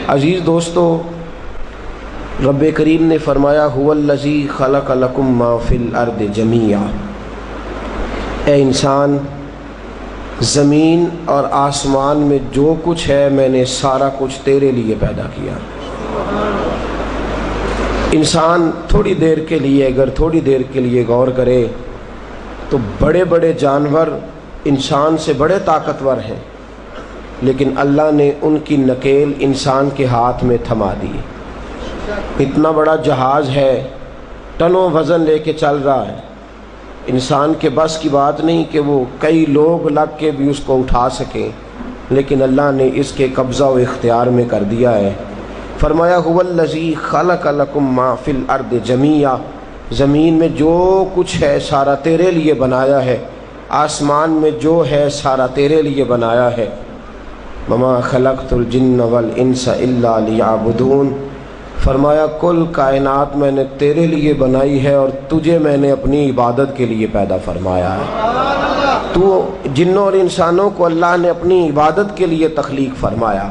عزیز دوستو، رب کریم نے فرمایا هُوَ خلق لکم ما فی الارض جمیعا، اے انسان زمین اور آسمان میں جو کچھ ہے میں نے سارا کچھ تیرے لیے پیدا کیا۔ انسان تھوڑی دیر کے لیے اگر تھوڑی دیر کے لیے غور کرے تو بڑے بڑے جانور انسان سے بڑے طاقتور ہیں، لیکن اللہ نے ان کی نکیل انسان کے ہاتھ میں تھما دی۔ اتنا بڑا جہاز ہے، ٹنوں وزن لے کے چل رہا ہے، انسان کے بس کی بات نہیں کہ وہ کئی لوگ لگ کے بھی اس کو اٹھا سکیں، لیکن اللہ نے اس کے قبضہ و اختیار میں کر دیا ہے۔ فرمایا هُوَ الَّذِي خَلَقَ لَكُم مَّا فِي الْأَرْضِ جَمِيعًا، زمین میں جو کچھ ہے سارا تیرے لیے بنایا ہے، آسمان میں جو ہے سارا تیرے لیے بنایا ہے۔ وَمَا خَلَقْتُ الْجِنَّ وَالْإِنسَ إِلَّا لِيَعْبُدُونَ، فرمایا کل کائنات میں نے تیرے لیے بنائی ہے اور تجھے میں نے اپنی عبادت کے لیے پیدا فرمایا ہے۔ تو جنوں اور انسانوں کو اللہ نے اپنی عبادت کے لیے تخلیق فرمایا۔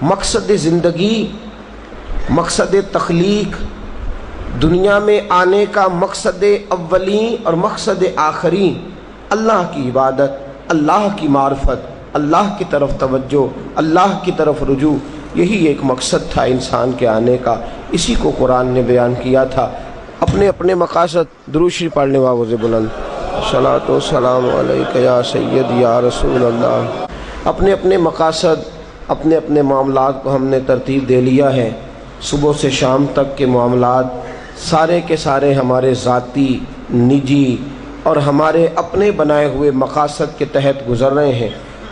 مقصد زندگی، مقصد تخلیق، دنیا میں آنے کا مقصد اولین اور مقصد آخری اللہ کی عبادت، اللہ کی معرفت، اللہ کی طرف توجہ، اللہ کی طرف رجوع، یہی ایک مقصد تھا انسان کے آنے کا۔ اسی کو قرآن نے بیان کیا تھا۔ اپنے اپنے مقاصد، درود شریف پڑھنے والے بلند صلاۃ و سلام علیک یا سید یا رسول اللہ۔ اپنے اپنے مقاصد، اپنے اپنے معاملات کو ہم نے ترتیب دے لیا ہے۔ صبح سے شام تک کے معاملات سارے کے سارے ہمارے ذاتی، نجی اور ہمارے اپنے بنائے ہوئے مقاصد کے تحت گزر رہے ہیں،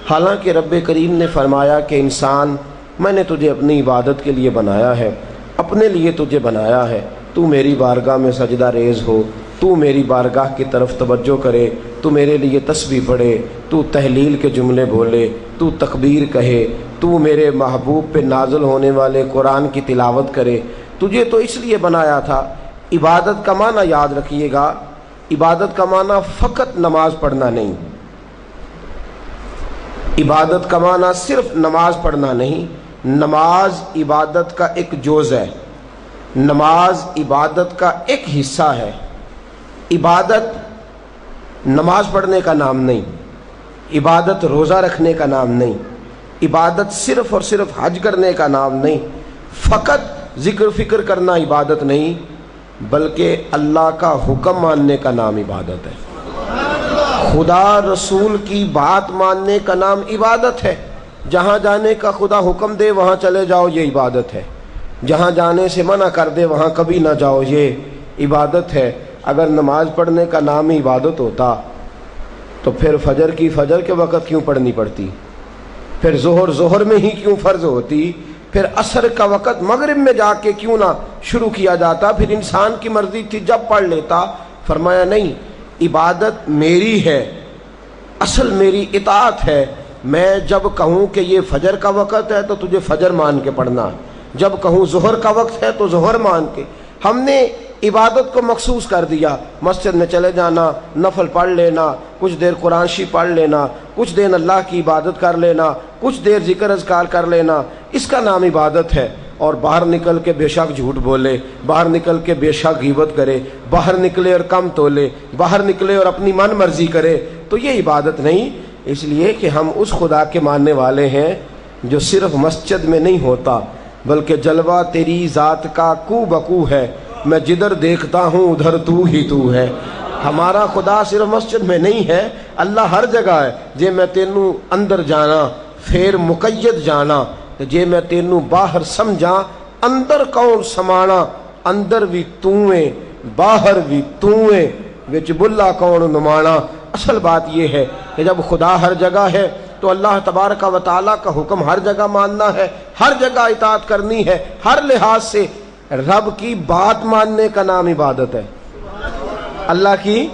حالانکہ رب کریم نے فرمایا کہ انسان میں نے تجھے اپنی عبادت کے لیے بنایا ہے، اپنے لیے تجھے بنایا ہے، تو میری بارگاہ میں سجدہ ریز ہو، تو میری بارگاہ کی طرف توجہ کرے، تو میرے لیے تسبیح پڑھے، تو تحلیل کے جملے بولے، تو تکبیر کہے، تو میرے محبوب پہ نازل ہونے والے قرآن کی تلاوت کرے۔ تجھے تو اس لیے بنایا تھا۔ عبادت کا معنی یاد رکھیے گا، عبادت کا معنی فقط نماز پڑھنا نہیں، عبادت کا معنی صرف نماز پڑھنا نہیں، نماز عبادت کا ایک جز ہے، نماز عبادت کا ایک حصہ ہے۔ عبادت نماز پڑھنے کا نام نہیں، عبادت روزہ رکھنے کا نام نہیں، عبادت صرف اور صرف حج کرنے کا نام نہیں، فقط ذکر فکر کرنا عبادت نہیں، بلکہ اللہ کا حکم ماننے کا نام عبادت ہے۔ خدا رسول کی بات ماننے کا نام عبادت ہے۔ جہاں جانے کا خدا حکم دے وہاں چلے جاؤ، یہ عبادت ہے۔ جہاں جانے سے منع کر دے وہاں کبھی نہ جاؤ، یہ عبادت ہے۔ اگر نماز پڑھنے کا نام ہی عبادت ہوتا تو پھر فجر کی فجر کے وقت کیوں پڑھنی پڑتی، پھر ظہر میں ہی کیوں فرض ہوتی، پھر عصر کا وقت مغرب میں جا کے کیوں نہ شروع کیا جاتا، پھر انسان کی مرضی تھی جب پڑھ لیتا۔ فرمایا نہیں، عبادت میری ہے، اصل میری اطاعت ہے۔ میں جب کہوں کہ یہ فجر کا وقت ہے تو تجھے فجر مان کے پڑھنا، جب کہوں ظہر کا وقت ہے تو ظہر مان کے۔ ہم نے عبادت کو مخصوص کر دیا، مسجد میں چلے جانا، نفل پڑھ لینا، کچھ دیر قرآن شریف پڑھ لینا، کچھ دیر اللہ کی عبادت کر لینا، کچھ دیر ذکر اذکار کر لینا، اس کا نام عبادت ہے۔ اور باہر نکل کے بے شک جھوٹ بولے، باہر نکل کے بے شک غیبت کرے، باہر نکلے اور کم تولے، باہر نکلے اور اپنی من مرضی کرے، تو یہ عبادت نہیں۔ اس لیے کہ ہم اس خدا کے ماننے والے ہیں جو صرف مسجد میں نہیں ہوتا، بلکہ جلوہ تیری ذات کا کو بکو ہے، میں جدھر دیکھتا ہوں ادھر تو ہی تو ہے۔ ہمارا خدا صرف مسجد میں نہیں ہے، اللہ ہر جگہ ہے۔ جے میں تینوں اندر جانا پھر مقید جانا، جے میں تینوں باہر سمجھا اندر کون سمانا، اندر بھی تویں باہر بھی تویں وچ بلا کون نمانا۔ اصل بات یہ ہے کہ جب خدا ہر جگہ ہے تو اللہ تبارک و تعالیٰ کا حکم ہر جگہ ماننا ہے، ہر جگہ اطاعت کرنی ہے، ہر لحاظ سے۔ رب کی بات ماننے کا نام عبادت ہے، اللہ کی،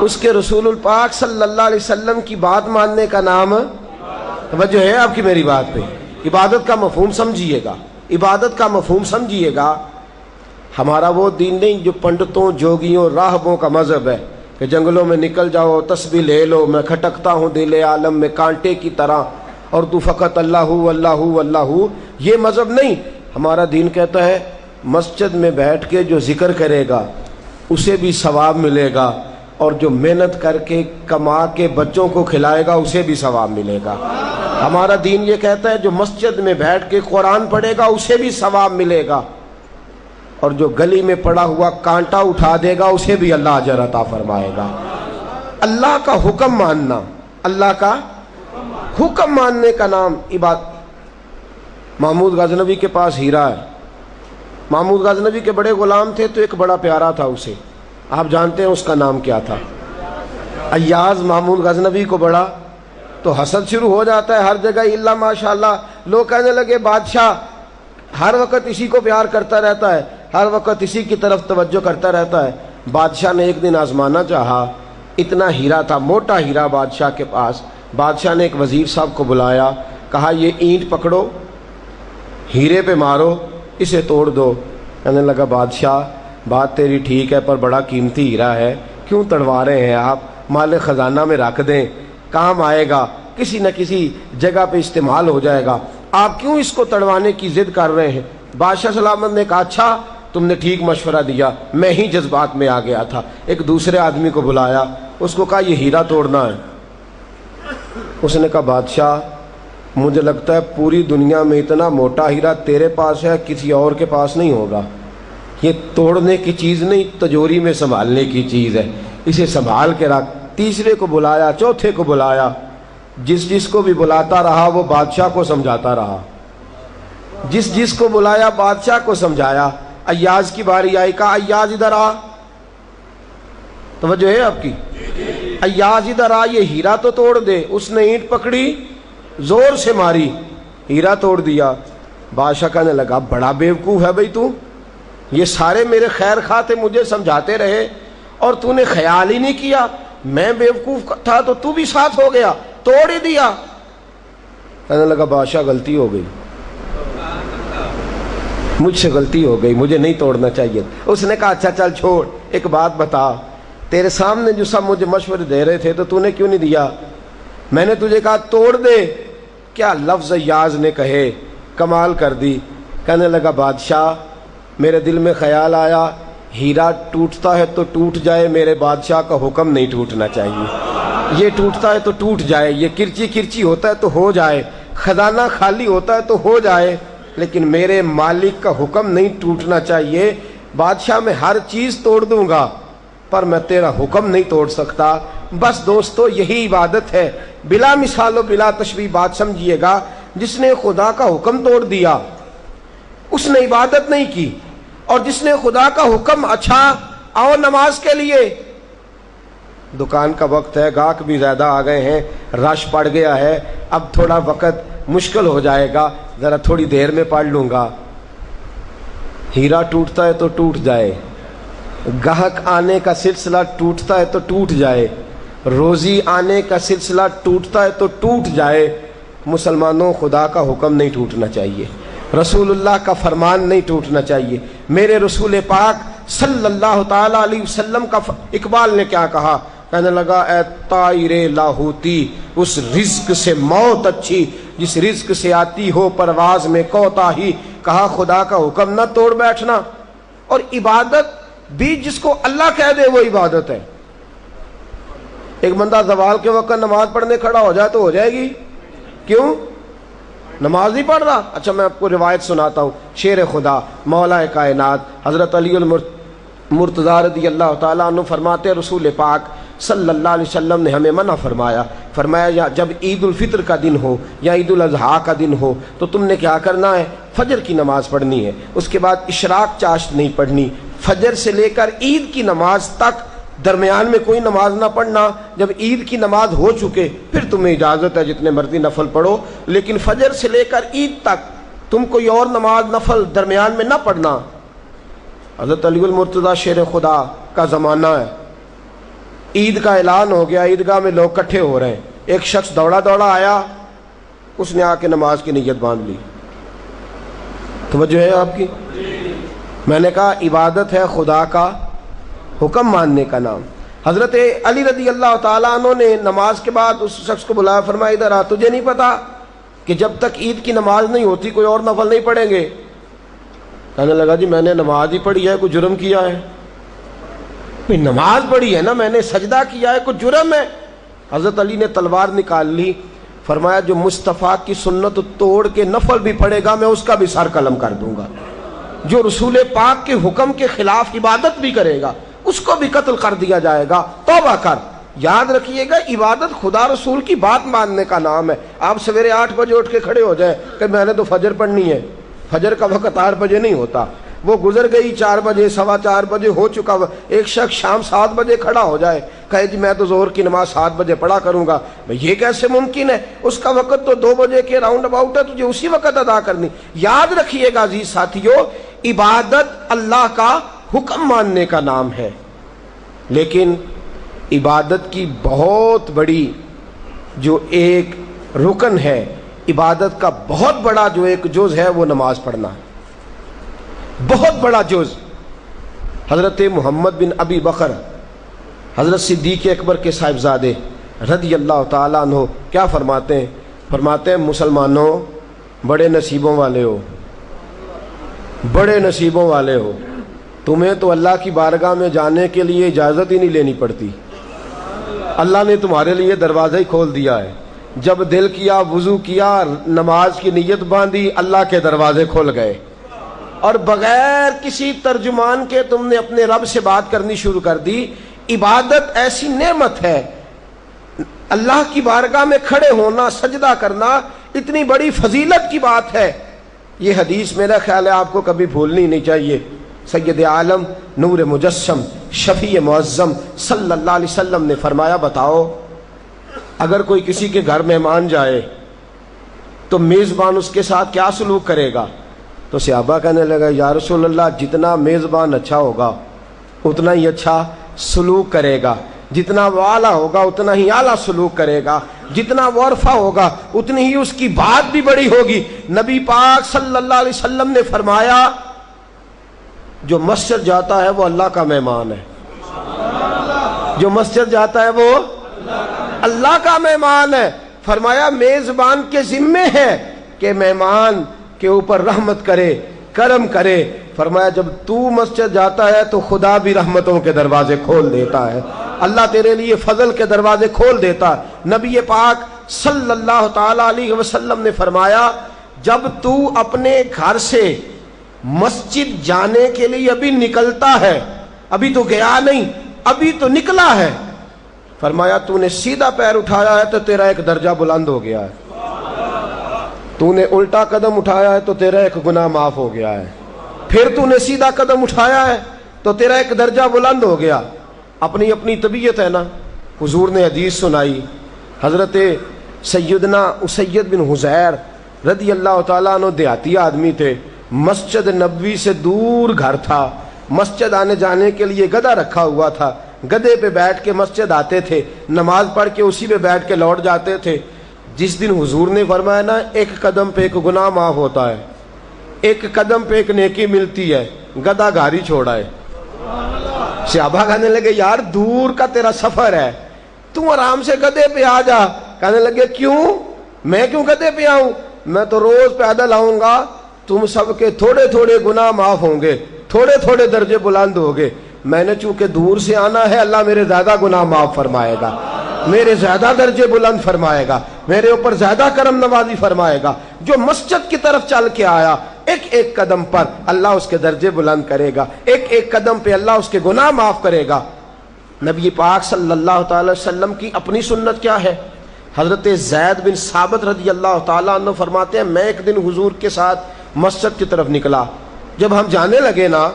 اس کے رسول الپاک صلی اللہ علیہ وسلم کی بات ماننے کا نام، توجہ ہے آپ کی میری بات پہ؟ عبادت کا مفہوم سمجھیے گا، عبادت کا مفہوم سمجھیے گا۔ ہمارا وہ دین نہیں جو پنڈتوں، جوگیوں، راہبوں کا مذہب ہے کہ جنگلوں میں نکل جاؤ، تسبیح لے لو، میں کھٹکتا ہوں دل عالم میں کانٹے کی طرح، اور تو فقط اللہ اللہ اللہ، یہ مذہب نہیں۔ ہمارا دین کہتا ہے مسجد میں بیٹھ کے جو ذکر کرے گا اسے بھی ثواب ملے گا، اور جو محنت کر کے کما کے بچوں کو کھلائے گا اسے بھی ثواب ملے گا۔ ہمارا دین یہ کہتا ہے جو مسجد میں بیٹھ کے قرآن پڑھے گا اسے بھی ثواب ملے گا، اور جو گلی میں پڑا ہوا کانٹا اٹھا دے گا اسے بھی اللہ اجر عطا فرمائے گا۔ اللہ کا حکم ماننا، اللہ کا حکم ماننے کا نام عبادت۔ محمود غزنوی کے پاس ہیرا ہے، محمود غزنوی کے بڑے غلام تھے تو ایک بڑا پیارا تھا اسے، آپ جانتے ہیں اس کا نام کیا تھا؟ ایاز محمود غزنوی کو بڑا تو حسد شروع ہو جاتا ہے ہر جگہ، اللہ ماشاءاللہ، لوگ کہنے لگے بادشاہ ہر وقت اسی کو پیار کرتا رہتا ہے، ہر وقت اسی کی طرف توجہ کرتا رہتا ہے۔ بادشاہ نے ایک دن آزمانا چاہا، اتنا ہیرا تھا، موٹا ہیرا بادشاہ کے پاس۔ بادشاہ نے ایک وزیر صاحب کو بلایا، کہا یہ اینٹ پکڑو، ہیرے پہ مارو، اسے توڑ دو۔ کہنے لگا بادشاہ بات تیری ٹھیک ہے پر بڑا قیمتی ہیرا ہے، کیوں تڑوا رہے ہیں آپ؟ مال خزانہ میں رکھ دیں، کام آئے گا، کسی نہ کسی جگہ پہ استعمال ہو جائے گا، آپ کیوں اس کو تڑوانے کی ضد کر رہے ہیں؟ بادشاہ سلامت نے کہا اچھا تم نے ٹھیک مشورہ دیا، میں ہی جذبات میں آ گیا تھا۔ ایک دوسرے آدمی کو بلایا، اس کو کہا یہ ہیرا توڑنا ہے۔ اس نے کہا بادشاہ مجھے لگتا ہے پوری دنیا میں اتنا موٹا ہیرا تیرے پاس ہے، کسی اور کے پاس نہیں ہوگا، یہ توڑنے کی چیز نہیں، تجوری میں سنبھالنے کی چیز ہے، اسے سنبھال کے رکھ۔ تیسرے کو بلایا، چوتھے کو بلایا، جس کو بھی بلاتا رہا وہ بادشاہ کو سمجھاتا رہا، جس کو بلایا بادشاہ کو سمجھایا۔ ایاز کی باری آئی، کہا ایاز ادھر آ، توجہ ہے آپ کی؟ ایاز ادھر آ، یہ ہیرا تو توڑ دے۔ اس نے اینٹ پکڑی، زور سے ماری، ہیرا توڑ دیا۔ بادشاہ کہنے لگا بڑا بیوقوف ہے بھئی تو، یہ سارے میرے خیر خواہ تھے، مجھے سمجھاتے رہے اور تو نے خیال ہی نہیں کیا، میں بیوقوف تھا تو تو بھی ساتھ ہو گیا، توڑ ہی دیا۔ کہنے لگا بادشاہ غلطی ہو گئی، مجھ سے غلطی ہو گئی، مجھے نہیں توڑنا چاہیے۔ اس نے کہا اچھا چل چھوڑ، ایک بات بتا، تیرے سامنے جو سب مجھے مشورے دے رہے تھے تو نے کیوں نہیں دیا؟ میں نے تجھے کہا توڑ دے، کیا لفظ ایاز نے کہے، کمال کر دی۔ کہنے لگا بادشاہ میرے دل میں خیال آیا ہیرا ٹوٹتا ہے تو ٹوٹ جائے، میرے بادشاہ کا حکم نہیں ٹوٹنا چاہیے، یہ ٹوٹتا ہے تو ٹوٹ جائے، یہ کرچی کرچی ہوتا ہے تو ہو جائے، خزانہ خالی ہوتا ہے تو ہو جائے، لیکن میرے مالک کا حکم نہیں ٹوٹنا چاہیے۔ بادشاہ میں ہر چیز توڑ دوں گا پر میں تیرا حکم نہیں توڑ سکتا۔ بس دوستو یہی عبادت ہے، بلا مثال و بلا تشبیہ بات سمجھیے گا۔ جس نے خدا کا حکم توڑ دیا اس نے عبادت نہیں کی، اور جس نے خدا کا حکم اچھا آؤ نماز کے لیے، دکان کا وقت ہے، گاہک بھی زیادہ آ گئے ہیں، رش پڑ گیا ہے، اب تھوڑا وقت مشکل ہو جائے گا، ذرا تھوڑی دیر میں پڑھ لوں گا۔ ہیرا ٹوٹتا ہے تو ٹوٹ جائے، گاہک آنے کا سلسلہ ٹوٹتا ہے تو ٹوٹ جائے، روزی آنے کا سلسلہ ٹوٹتا ہے تو ٹوٹ جائے، مسلمانوں خدا کا حکم نہیں ٹوٹنا چاہیے، رسول اللہ کا فرمان نہیں ٹوٹنا چاہیے۔ میرے رسول پاک صلی اللہ تعالی علیہ وسلم کا اقبال نے کیا کہا؟ کہنے لگا اے طائر لاہوتی، اس رزق سے موت اچھی جس رزق سے آتی ہو پرواز میں کوتاہی۔ کہا خدا کا حکم نہ توڑ بیٹھنا، اور عبادت بھی جس کو اللہ کہہ دے وہ عبادت ہے۔ ایک بندہ زوال کے وقت نماز پڑھنے کھڑا ہو جائے تو ہو جائے گی، کیوں؟ نماز نہیں پڑھ رہا۔ اچھا میں آپ کو روایت سناتا ہوں، شیر خدا مولا کائنات حضرت علی المرتضیٰ رضی اللہ تعالیٰ عنہ فرماتے ہیں رسول پاک صلی اللہ علیہ وسلم نے ہمیں منع فرمایا یا جب عید الفطر کا دن ہو یا عید الاضحیٰ کا دن ہو تو تم نے کیا کرنا ہے؟ فجر کی نماز پڑھنی ہے، اس کے بعد اشراق چاشت نہیں پڑھنی، فجر سے لے کر عید کی نماز تک درمیان میں کوئی نماز نہ پڑھنا۔ جب عید کی نماز ہو چکے پھر تمہیں اجازت ہے جتنے مرضی نفل پڑھو، لیکن فجر سے لے کر عید تک تم کوئی اور نماز نفل درمیان میں نہ پڑھنا۔ حضرت علی المرتضیٰ شیر خدا کا زمانہ ہے، عید کا اعلان ہو گیا، عیدگاہ میں لوگ اکٹھے ہو رہے ہیں، ایک شخص دوڑا آیا، اس نے آ کے نماز کی نیت باندھ لی۔ توجہ ہے آپ کی؟ میں نے کہا عبادت ہے خدا کا حکم ماننے کا نام۔ حضرت علی رضی اللہ تعالیٰ عنہ نے نماز کے بعد اس شخص کو بلایا، فرمایا ادھر آ، تجھے نہیں پتا کہ جب تک عید کی نماز نہیں ہوتی کوئی اور نفل نہیں پڑھیں گے؟ کہنے لگا جی میں نے نماز ہی پڑھی ہے، کوئی جرم کیا ہے؟ نماز پڑھی ہے نا، میں نے سجدہ کیا ہے، کوئی جرم ہے؟ حضرت علی نے تلوار نکال لی، فرمایا جو مصطفیٰ کی سنت توڑ کے نفل بھی پڑھے گا میں اس کا بھی سر قلم کر دوں گا، جو رسول پاک کے حکم کے خلاف عبادت بھی کرے گا اس کو بھی قتل کر دیا جائے گا، توبہ کر۔ یاد رکھیے گا عبادت خدا رسول کی بات ماننے کا نام ہے۔ آپ سویرے 8 بجے اٹھ کے کھڑے ہو جائیں کہ میں نے تو فجر پڑھنی ہے، فجر کا وقت 8 بجے نہیں ہوتا، وہ گزر گئی 4 بجے، 4:15 بجے ہو چکا۔ ایک شخص شام 7 بجے کھڑا ہو جائے کہے جی میں تو ظہر کی نماز 7 بجے پڑھا کروں گا، یہ کیسے ممکن ہے؟ اس کا وقت تو 2 بجے کے راؤنڈ اباؤٹ ہے، تجھے اسی وقت ادا کرنی۔ یاد رکھیے گا عزیز ساتھیو، عبادت اللہ کا حکم ماننے کا نام ہے، لیکن عبادت کی بہت بڑی جو ایک رکن ہے، عبادت کا بہت بڑا جو ایک جز ہے وہ نماز پڑھنا ہے، بہت بڑا جز۔ حضرت محمد بن ابی بکر حضرت صدیق اکبر کے صاحبزادے رضی اللہ تعالیٰ عنہ کیا فرماتے ہیں؟ فرماتے ہیں مسلمانوں بڑے نصیبوں والے ہو، بڑے نصیبوں والے ہو، تمہیں تو اللہ کی بارگاہ میں جانے کے لیے اجازت ہی نہیں لینی پڑتی، اللہ نے تمہارے لیے دروازہ ہی کھول دیا ہے، جب دل کیا وضو کیا نماز کی نیت باندھی اللہ کے دروازے کھل گئے، اور بغیر کسی ترجمان کے تم نے اپنے رب سے بات کرنی شروع کر دی۔ عبادت ایسی نعمت ہے، اللہ کی بارگاہ میں کھڑے ہونا، سجدہ کرنا اتنی بڑی فضیلت کی بات ہے۔ یہ حدیث میرا خیال ہے آپ کو کبھی بھولنی نہیں چاہیے۔ سید عالم نور مجسم شفیع معظم صلی اللہ علیہ وسلم نے فرمایا بتاؤ اگر کوئی کسی کے گھر مہمان جائے تو میزبان اس کے ساتھ کیا سلوک کرے گا؟ تو صحابہ کہنے لگا یا رسول اللہ جتنا میزبان اچھا ہوگا اتنا ہی اچھا سلوک کرے گا، جتنا وہ اعلیٰ ہوگا اتنا ہی اعلیٰ سلوک کرے گا، جتنا وہ عرفہ ہوگا اتنی ہی اس کی بات بھی بڑی ہوگی۔ نبی پاک صلی اللہ علیہ وسلم نے فرمایا جو مسجد جاتا ہے وہ اللہ کا مہمان ہے، جو مسجد جاتا ہے وہ اللہ کا مہمان ہے۔ فرمایا میزبان کے ذمے ہے کہ مہمان کے اوپر رحمت کرے، کرم کرے۔ فرمایا جب تو مسجد جاتا ہے تو خدا بھی رحمتوں کے دروازے کھول دیتا ہے، اللہ تیرے لیے فضل کے دروازے کھول دیتا ہے۔ نبی پاک صلی اللہ تعالی علیہ وسلم نے فرمایا جب تو اپنے گھر سے مسجد جانے کے لیے ابھی نکلتا ہے، ابھی تو گیا نہیں، ابھی تو نکلا ہے، فرمایا تو نے سیدھا پیر اٹھایا ہے تو تیرا ایک درجہ بلند ہو گیا ہے، تو نے الٹا قدم اٹھایا ہے تو تیرا ایک گناہ معاف ہو گیا ہے، پھر تو نے سیدھا قدم اٹھایا ہے تو تیرا ایک درجہ بلند ہو گیا۔ اپنی اپنی طبیعت ہے نا۔ حضور نے حدیث سنائی، حضرت سیدنا اسید بن حضیر رضی اللہ تعالیٰ عنہ دیہاتی آدمی تھے، مسجد نبوی سے دور گھر تھا، مسجد آنے جانے کے لیے گدھا رکھا ہوا تھا، گدھے پہ بیٹھ کے مسجد آتے تھے، نماز پڑھ کے اسی پہ بیٹھ کے لوٹ جاتے تھے۔ جس دن حضور نے فرمایا نا ایک قدم پہ ایک گناہ معاف ہوتا ہے، ایک قدم پہ ایک نیکی ملتی ہے، گدھا گھر ہی چھوڑا ہے۔ صحابہ کہنے لگے یار دور کا تیرا سفر ہے، تم آرام سے گدھے پہ آ جا۔ کہنے لگے کیوں؟ میں کیوں گدھے پہ آؤں؟ میں تو روز پیدل آؤں گا، تم سب کے تھوڑے تھوڑے گناہ معاف ہوں گے، تھوڑے تھوڑے درجے بلند ہوں گے، میں نے چونکہ دور سے آنا ہے اللہ میرے زیادہ گناہ معاف فرمائے گا، میرے زیادہ درجے بلند فرمائے گا، میرے اوپر زیادہ کرم نوازی فرمائے گا۔ جو مسجد کی طرف چل کے آیا ایک ایک قدم پر اللہ اس کے درجے بلند کرے گا، ایک ایک قدم پہ اللہ اس کے گناہ معاف کرے گا۔ نبی پاک صلی اللہ تعالی وسلم کی اپنی سنت کیا ہے؟ حضرت زید بن ثابت رضی اللہ تعالیٰ عنہ فرماتے ہیں میں ایک دن حضور کے ساتھ مسجد کی طرف نکلا، جب ہم جانے لگے نا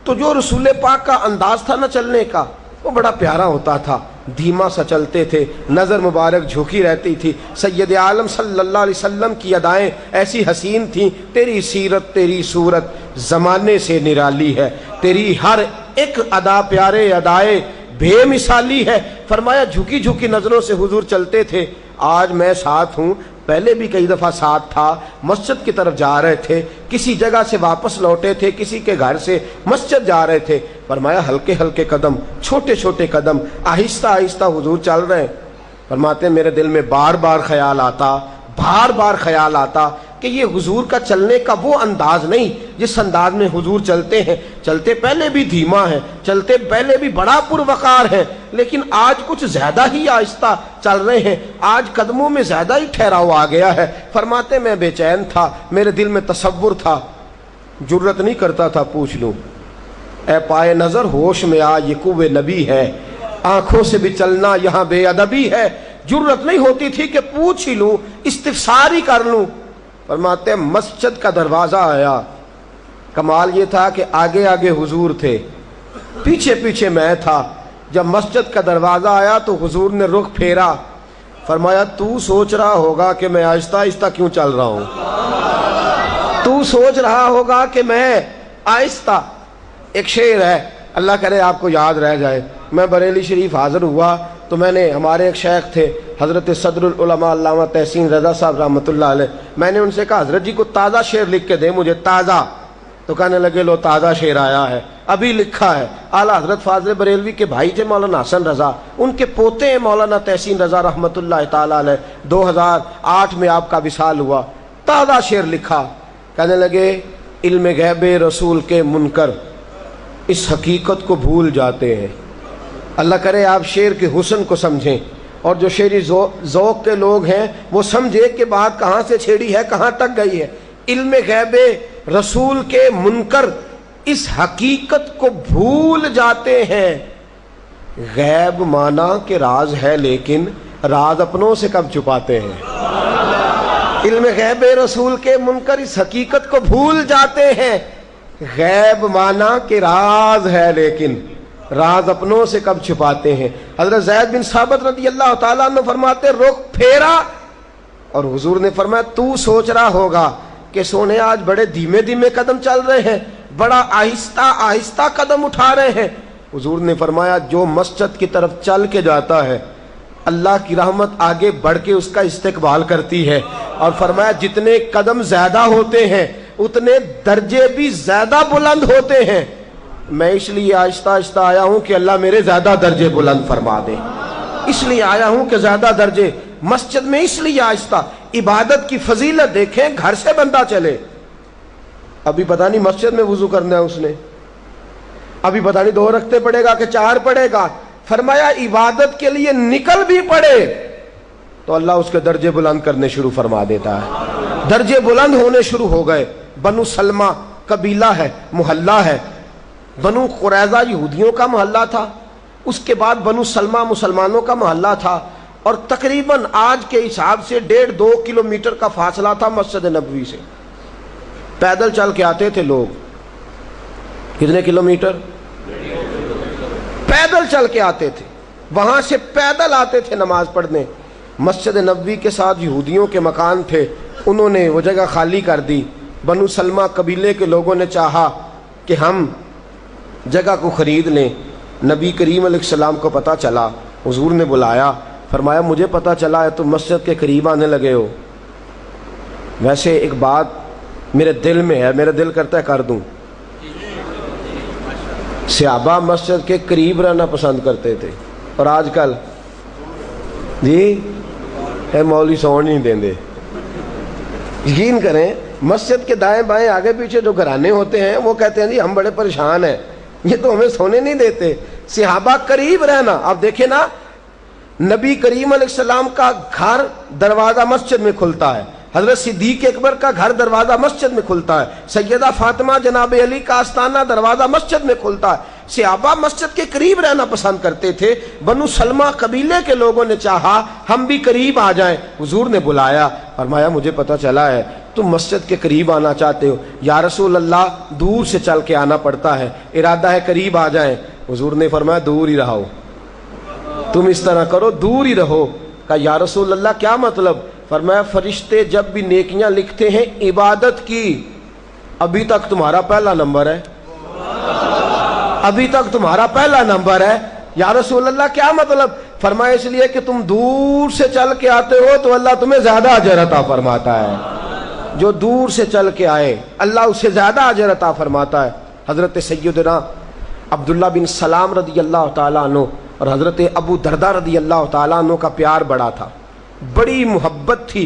تو جو رسول پاک کا انداز تھا نا چلنے کا وہ بڑا پیارا ہوتا تھا، دھیما سا چلتے تھے، نظر مبارک جھکی رہتی تھی۔ سید عالم صلی اللہ علیہ وسلم کی ادائیں ایسی حسین تھیں، تیری سیرت تیری صورت زمانے سے نرالی ہے، تیری ہر ایک ادا پیارے ادائے بے مثالی ہے۔ فرمایا جھکی جھکی نظروں سے حضور چلتے تھے۔ آج میں ساتھ ہوں، پہلے بھی کئی دفعہ ساتھ تھا، مسجد کی طرف جا رہے تھے، کسی جگہ سے واپس لوٹے تھے، کسی کے گھر سے مسجد جا رہے تھے۔ فرمایا ہلکے ہلکے قدم، چھوٹے چھوٹے قدم، آہستہ آہستہ حضور چل رہے ہیں۔ فرماتے ہیں میرے دل میں بار بار خیال آتا بار بار خیال آتا کہ یہ حضور کا چلنے کا وہ انداز نہیں جس انداز میں حضور چلتے ہیں. چلتے پہلے بھی دھیما ہے، چلتے پہلے بھی بڑا پروقار ہے، لیکن آج کچھ زیادہ ہی آہستہ چل رہے ہیں، آج قدموں میں زیادہ ہی ٹھہراؤ آ گیا ہے. فرماتے میں بے چین تھا، میرے دل میں تصور تھا، جرت نہیں کرتا تھا پوچھ لوں اے پائے نظر ہوش میں آ یہ کوہ نبی ہے، آنکھوں سے بھی چلنا یہاں بے ادبی ہے. جرت نہیں ہوتی تھی کہ پوچھ ہی لوں، استفسار ہی کر لوں. فرماتے ہیں مسجد کا دروازہ آیا. کمال یہ تھا کہ آگے آگے حضور تھے، پیچھے پیچھے میں تھا. جب مسجد کا دروازہ آیا تو حضور نے رخ پھیرا، فرمایا تو سوچ رہا ہوگا کہ میں آہستہ آہستہ کیوں چل رہا ہوں، تو سوچ رہا ہوگا کہ میں آہستہ. ایک شعر ہے، اللہ کرے آپ کو یاد رہ جائے. میں بریلی شریف حاضر ہوا تو میں نے، ہمارے ایک شیخ تھے حضرت صدر العلماء علامہ تحسین رضا صاحب رحمۃ اللہ علیہ، میں نے ان سے کہا حضرت جی کو تازہ شعر لکھ کے دیں مجھے، تازہ. تو کہنے لگے لو تازہ شعر آیا ہے، ابھی لکھا ہے. اعلیٰ حضرت فاضل بریلوی کے بھائی تھے مولانا حسن رضا، ان کے پوتے ہیں مولانا تحسین رضا رحمۃ اللہ تعالیٰ علیہ. 2008 میں آپ کا وصال ہوا. تازہ شعر لکھا. کہنے لگے علم غیب رسول کے منکر اس حقیقت کو بھول جاتے ہیں. اللہ کرے آپ شعر کے حسن کو سمجھیں، اور جو شعری ذوق کے لوگ ہیں وہ سمجھے کہ بات کہاں سے چھیڑی ہے، کہاں تک گئی ہے. علم غیب رسول کے منکر اس حقیقت کو بھول جاتے ہیں. غیب مانا کہ راز ہے لیکن راز اپنوں سے کب چھپاتے ہیں. علم غیب رسول کے منکر اس حقیقت کو بھول جاتے ہیں. غیب مانا کہ راز ہے لیکن راز اپنوں سے کب چھپاتے ہیں. حضرت زید بن ثابت رضی اللہ تعالیٰ عنہ فرماتے رخ پھیرا اور حضور نے فرمایا تو سوچ رہا ہوگا کہ سونے آج بڑے دھیمے دھیمے قدم چل رہے ہیں، بڑا آہستہ آہستہ قدم اٹھا رہے ہیں. حضور نے فرمایا جو مسجد کی طرف چل کے جاتا ہے اللہ کی رحمت آگے بڑھ کے اس کا استقبال کرتی ہے. اور فرمایا جتنے قدم زیادہ ہوتے ہیں اتنے درجے بھی زیادہ بلند ہوتے ہیں. میں اس لیے آہستہ آہستہ آیا ہوں کہ اللہ میرے زیادہ درجے بلند فرما دے. اس لیے آیا ہوں کہ زیادہ درجے. مسجد میں اس لیے آہستہ. عبادت کی فضیلت دیکھیں، گھر سے بندہ چلے. ابھی پتہ نہیں مسجد میں وضو کرنا ہے اس نے، ابھی پتہ نہیں 2 رکعتیں پڑھے گا کہ 4 پڑھے گا. فرمایا عبادت کے لیے نکل بھی پڑے تو اللہ اس کے درجے بلند کرنے شروع فرما دیتا ہے. درجے بلند ہونے شروع ہو گئے. بنو سلمہ قبیلہ ہے، محلہ ہے. بنو قریظہ یہودیوں کا محلہ تھا، اس کے بعد بنو سلمہ مسلمانوں کا محلہ تھا، اور تقریباً آج کے حساب سے 1.5-2 کلومیٹر کا فاصلہ تھا مسجد نبوی سے. پیدل چل کے آتے تھے لوگ. کتنے کلومیٹر؟ پیدل چل کے آتے تھے. وہاں سے پیدل آتے تھے نماز پڑھنے. مسجد نبوی کے ساتھ یہودیوں کے مکان تھے، انہوں نے وہ جگہ خالی کر دی. بنو سلمہ قبیلے کے لوگوں نے چاہا کہ ہم جگہ کو خرید لیں. نبی کریم علیہ السلام کو پتہ چلا، حضور نے بلایا، فرمایا مجھے پتہ چلا ہے تم مسجد کے قریب آنے لگے ہو. ویسے ایک بات میرے دل میں ہے، میرا دل کرتا ہے کر دوں. صحابہ مسجد کے قریب رہنا پسند کرتے تھے، اور آج کل جی اے مولوی سون نہیں دیں دے. یقین کریں مسجد کے دائیں بائیں آگے پیچھے جو گھرانے ہوتے ہیں وہ کہتے ہیں جی ہم بڑے پریشان ہیں، یہ تو ہمیں سونے نہیں دیتے. صحابہ قریب رہنا. اب دیکھیں نا، نبی کریم علیہ السلام کا گھر دروازہ مسجد میں کھلتا ہے، حضرت صدیق اکبر کا گھر دروازہ مسجد میں کھلتا ہے، سیدہ فاطمہ جناب علی کا آستانہ دروازہ مسجد میں کھلتا ہے. صحابہ مسجد کے قریب رہنا پسند کرتے تھے. بنو سلمہ قبیلے کے لوگوں نے چاہا ہم بھی قریب آ جائیں. حضور نے بلایا، فرمایا مجھے پتہ چلا ہے تم مسجد کے قریب آنا چاہتے ہو. یا رسول اللہ دور سے چل کے آنا پڑتا ہے، ارادہ ہے قریب آ جائیں. حضور نے فرمایا دور ہی رہو، تم اس طرح کرو دور ہی رہو. کہا یا رسول اللہ کیا مطلب؟ فرمایا فرشتے جب بھی نیکیاں لکھتے ہیں عبادت کی، ابھی تک تمہارا پہلا نمبر ہے، ابھی تک تمہارا پہلا نمبر ہے. یا رسول اللہ کیا مطلب؟ فرمایا اس لیے کہ تم دور سے چل کے آتے ہو تو اللہ تمہیں زیادہ اجر عطا فرماتا ہے. جو دور سے چل کے آئے اللہ اسے زیادہ اجر عطا فرماتا ہے. حضرت سیدنا عبداللہ بن سلام رضی اللہ تعالیٰ عنہ اور حضرت ابو دردہ رضی اللہ تعالیٰ عنہ کا پیار بڑا تھا، بڑی محبت تھی.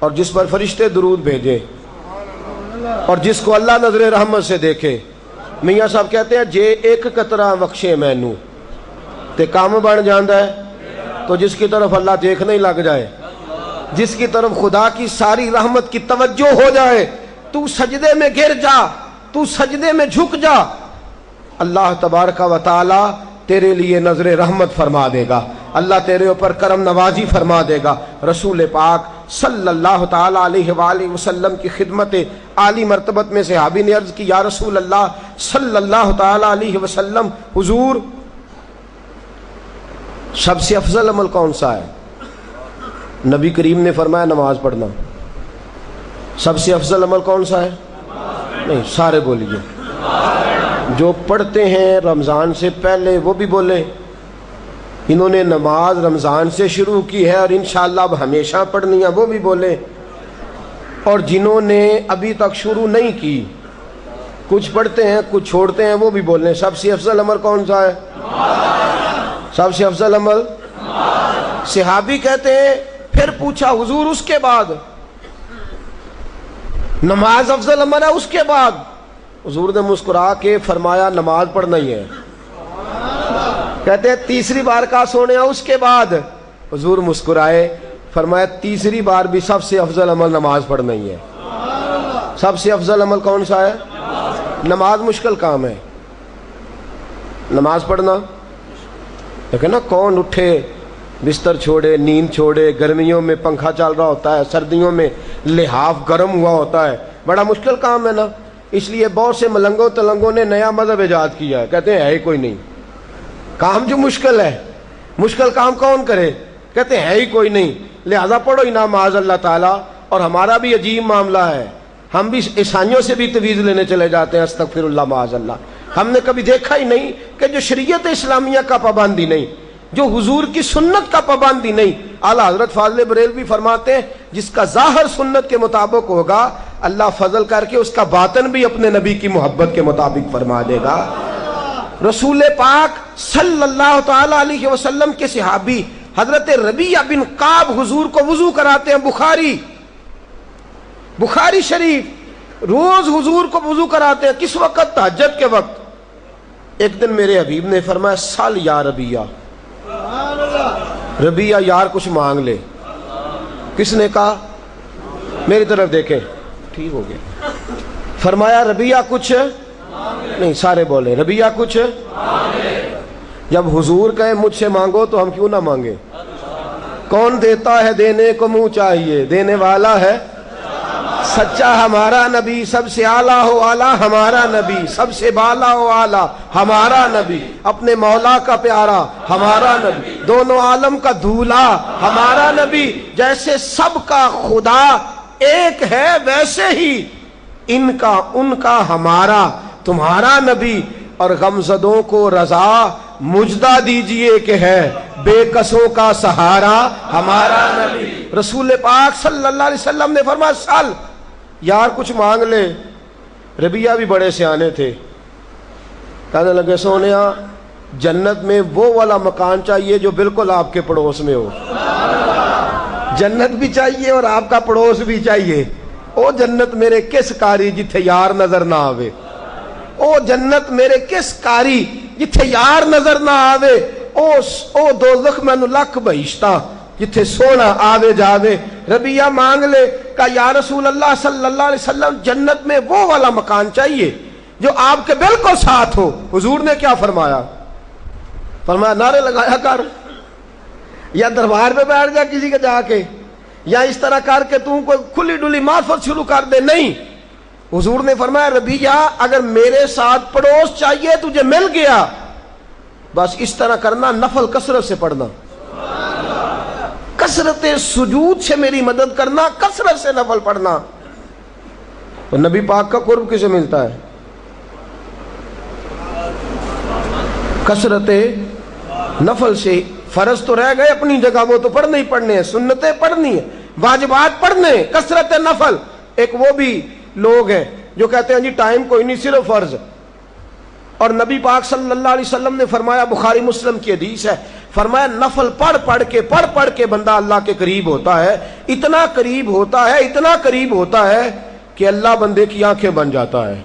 اور جس پر فرشتے درود بھیجے اور جس کو اللہ نظر رحمت سے دیکھے. میاں صاحب کہتے ہیں جے ایک قطرہ بخشے مینو تے کام بن جاندا ہے. تو جس کی طرف اللہ دیکھنے ہی لگ جائے, جس کی طرف خدا کی ساری رحمت کی توجہ ہو جائے, تو سجدے میں گر جا, تو سجدے میں جھک جا, اللہ تبارک و تعالی تیرے لیے نظر رحمت فرما دے گا, اللہ تیرے اوپر کرم نوازی فرما دے گا. رسول پاک صلی اللہ تعالی علیہ وآلہ وسلم کی خدمت عالی مرتبت میں صحابی نے عرض کی, یا رسول اللہ صلی اللہ تعالی علیہ وسلم, حضور سب سے افضل عمل کون سا ہے؟ نبی کریم نے فرمایا نماز پڑھنا. سب سے افضل عمل کون سا ہے؟ نہیں, سارے بولیے. جو پڑھتے ہیں رمضان سے پہلے وہ بھی بولے. انہوں نے نماز رمضان سے شروع کی ہے اور انشاءاللہ اب ہمیشہ پڑھنی ہے, وہ بھی بولے. اور جنہوں نے ابھی تک شروع نہیں کی, کچھ پڑھتے ہیں کچھ چھوڑتے ہیں, وہ بھی بولیں. سب سے افضل عمل کون سا ہے؟ سب سے افضل عمل. صحابی کہتے ہیں پھر پوچھا حضور اس کے بعد؟ نماز افضل عمل ہے, اس کے بعد؟ حضور نے مسکرا کے فرمایا نماز پڑھنا ہی ہے. کہتے ہیں تیسری بار کا سونے اس کے بعد؟ حضور مسکرائے, فرمایا تیسری بار بھی سب سے افضل عمل نماز پڑھنا ہی ہے. سب سے افضل عمل کون سا ہے؟ نماز مشکل کام ہے, نماز پڑھنا. لیکن نا کون اٹھے, بستر چھوڑے, نیند چھوڑے, گرمیوں میں پنکھا چل رہا ہوتا ہے, سردیوں میں لحاف گرم ہوا ہوتا ہے, بڑا مشکل کام ہے نا. اس لیے بہت سے ملنگوں تلنگوں نے نیا مذہب ایجاد کیا ہے, کہتے ہیں ہے ہی کوئی نہیں کام جو مشکل ہے. مشکل کام کون کرے؟ کہتے ہیں ہے ہی کوئی نہیں, لہذا پڑھو ہی نہ معاذ اللہ تعالیٰ. اور ہمارا بھی عجیب معاملہ ہے, ہم بھی عیسائیوں سے بھی تویز لینے چلے جاتے ہیں, استغفر اللہ معاذ اللہ. ہم نے کبھی دیکھا ہی نہیں کہ جو شریعت اسلامیہ کا پابندی نہیں, جو حضور کی سنت کا پابندی نہیں. اعلیٰ حضرت فاضل بریلوی فرماتے ہیں جس کا ظاہر سنت کے مطابق ہوگا, اللہ فضل کر کے اس کا باطن بھی اپنے نبی کی محبت کے مطابق فرما دے گا. رسول پاک صلی اللہ تعالی علیہ وسلم کے صحابی حضرت ربیعہ بن کعب حضور کو وضو کراتے ہیں. بخاری شریف روز حضور کو وضو کراتے ہیں. کس وقت؟ تہجد کے وقت. ایک دن میرے حبیب نے فرمایا سال یا ربیعہ, ربیعہ یار کچھ مانگ لے. کس نے کہا؟ میری طرف دیکھیں, ٹھیک ہو گیا. فرمایا ربیعہ کچھ نہیں, سارے بولے ربیعہ کچھ. جب حضور کہے مجھ سے مانگو تو ہم کیوں نہ مانگے؟ کون دیتا ہے دینے کو منہ چاہیے, دینے والا ہے سچا ہمارا نبی. سب سے اعلیٰ ہو اعلیٰ ہمارا نبی, سب سے بالا ہو اعلیٰ ہمارا نبی, اپنے مولا کا پیارا ہمارا نبی, دونوں عالم کا دھولا ہمارا نبی. جیسے سب کا خدا ایک ہے ویسے ہی ان کا ان کا ہمارا تمہارا نبی. اور غمزدوں کو رضا مجدہ دیجئے کہ ہے بے کسوں کا سہارا ہمارا نبی. رسول پاک صلی اللہ علیہ وسلم نے فرمایا سال یار کچھ مانگ لے. ربیعہ بھی بڑے سیانے تھے, کہنے لگے سونیا جنت میں وہ والا مکان چاہیے جو بالکل آپ کے پڑوس میں ہو. جنت بھی چاہیے اور آپ کا پڑوس بھی چاہیے. او جنت میرے کس کاری جتھے یار نظر نہ آوے, او جنت میرے کس کاری جتھے یار نظر نہ آوے. او دوزخ مینوں لکھ بہشتاں جتھے سونا آوے جاوے. ربیعہ مانگ لے, کہا یا رسول اللہ صلی اللہ علیہ وسلم جنت میں وہ والا مکان چاہیے جو آپ کے بالکل ساتھ ہو. حضور نے کیا فرمایا؟ فرمایا نعرے لگایا کر, یا دربار پہ بیٹھ جا کسی کے جا کے, یا اس طرح کر کے تم کوئی کھلی ڈلی معرفت شروع کر دے. نہیں, حضور نے فرمایا ربیعہ اگر میرے ساتھ پڑوس چاہیے تجھے مل گیا, بس اس طرح کرنا, نفل کثرت سے پڑھنا, کثرت سجود سے میری مدد کرنا, کثرت سے نفل پڑھنا. تو نبی پاک کا قرب کسے ملتا ہے؟ کثرت نفل سے. فرض تو رہ گئے اپنی جگہ, وہ تو پڑھنے ہی پڑھنے ہیں, سنتیں پڑھنی ہیں, واجبات پڑھنے. کثرت نفل. ایک وہ بھی لوگ ہیں جو کہتے ہیں جی ٹائم کوئی نہیں, صرف فرض, اور نبی پاک صلی اللہ علیہ وسلم نے فرمایا، بخاری مسلم کی حدیث ہے، فرمایا نفل پڑھ پڑھ کے بندہ اللہ کے قریب ہوتا ہے، اتنا قریب ہوتا ہے کہ اللہ بندے کی آنکھیں بن جاتا ہے،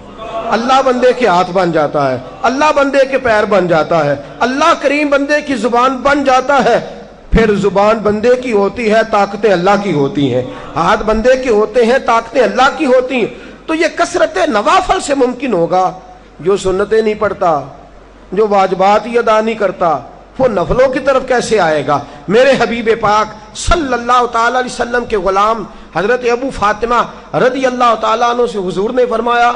اللہ بندے کے ہاتھ بن جاتا ہے، اللہ بندے کے پیر بن جاتا ہے، اللہ کریم بندے کی زبان بن جاتا ہے۔ پھر زبان بندے کی ہوتی ہے، طاقتیں اللہ کی ہوتی ہیں، ہاتھ بندے کے ہوتے ہیں، طاقتیں اللہ کی ہوتی ہیں۔ تو یہ کثرت نوافل سے ممکن ہوگا۔ جو سنتیں نہیں پڑھتا، جو واجبات ہی ادا نہیں کرتا، وہ نفلوں کی طرف کیسے آئے گا؟ میرے حبیب پاک صلی اللہ تعالی علیہ وسلم کے غلام حضرت ابو فاطمہ رضی اللہ تعالیٰ عنہ سے حضور نے فرمایا،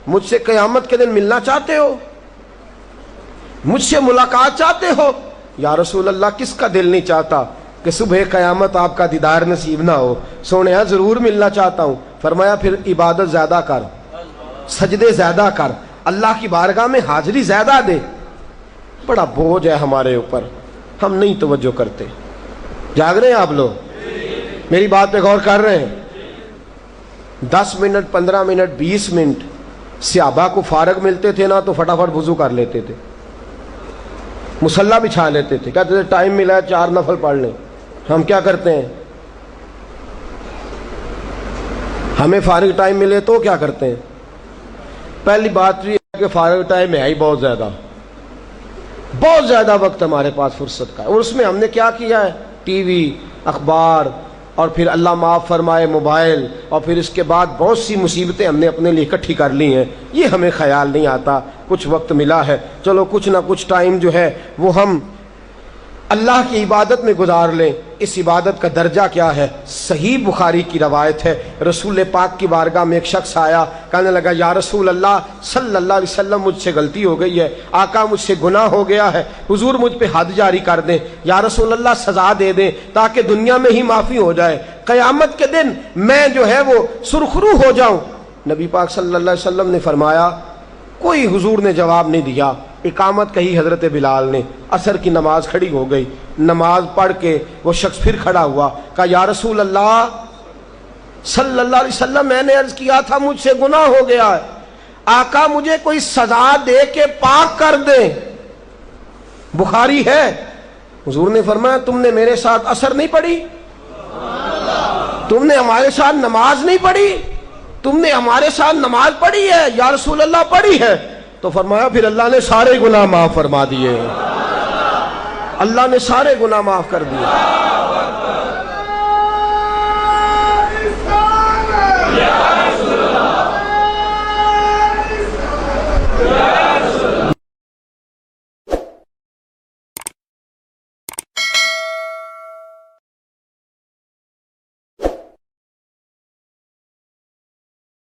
مجھ سے قیامت کے دن ملنا چاہتے ہو؟ مجھ سے ملاقات چاہتے ہو؟ یا رسول اللہ، کس کا دل نہیں چاہتا کہ صبح قیامت آپ کا دیدار نصیب نہ ہو؟ سونیا ضرور ملنا چاہتا ہوں۔ فرمایا پھر عبادت زیادہ کر، سجدے زیادہ کر، اللہ کی بارگاہ میں حاضری زیادہ دے۔ بڑا بوجھ ہے ہمارے اوپر، ہم نہیں توجہ کرتے۔ جاگ رہے ہیں آپ لوگ؟ میری بات پہ غور کر رہے ہیں؟ 10 منٹ 15 منٹ 20 منٹ صحابہ کو فارغ ملتے تھے نا تو فٹافٹ وضو کر لیتے تھے، مصلی بچھا لیتے تھے، کہتے تھے ٹائم ملا ہے 4 نفل پڑھ لیں۔ ہم کیا کرتے ہیں؟ ہمیں فارغ ٹائم ملے تو کیا کرتے ہیں؟ پہلی بات یہ ہے کہ فارغ ٹائم ہے ہی بہت زیادہ وقت ہمارے پاس فرصت کا ہے، اور اس میں ہم نے کیا کیا ہے؟ ٹی وی، اخبار، اور پھر اللہ معاف فرمائے موبائل، اور پھر اس کے بعد بہت سی مصیبتیں ہم نے اپنے لیے اکٹھی کر لی ہیں۔ یہ ہمیں خیال نہیں آتا، کچھ وقت ملا ہے، چلو کچھ نہ کچھ ٹائم جو ہے وہ ہم اللہ کی عبادت میں گزار لیں۔ اس عبادت کا درجہ کیا ہے؟ صحیح بخاری کی روایت ہے، رسول پاک کی بارگاہ میں ایک شخص آیا، کہنے لگا یا رسول اللہ صلی اللہ علیہ وسلم، مجھ سے غلطی ہو گئی ہے، آقا مجھ سے گناہ ہو گیا ہے، حضور مجھ پہ حد جاری کر دیں، یا رسول اللہ سزا دے دیں تاکہ دنیا میں ہی معافی ہو جائے، قیامت کے دن میں جو ہے وہ سرخرو ہو جاؤں۔ نبی پاک صلی اللہ علیہ وسلم نے فرمایا، کوئی حضور نے جواب نہیں دیا۔ اقامت کہی حضرت بلال نے، عصر کی نماز کھڑی ہو گئی، نماز پڑھ کے وہ شخص پھر کھڑا ہوا، کہا یا رسول اللہ صلی اللہ علیہ وسلم، میں نے عرض کیا تھا مجھ سے گناہ ہو گیا ہے، آقا مجھے کوئی سزا دے کے پاک کر دیں۔ بخاری ہے، حضور نے فرمایا تم نے میرے ساتھ عصر نہیں پڑھی، تم نے ہمارے ساتھ نماز نہیں پڑھی، تم نے ہمارے ساتھ نماز پڑھی ہے؟ یا رسول اللہ پڑھی ہے۔ تو فرمایا پھر اللہ نے سارے گناہ معاف فرما دیے، اللہ نے سارے گناہ معاف کر دیے۔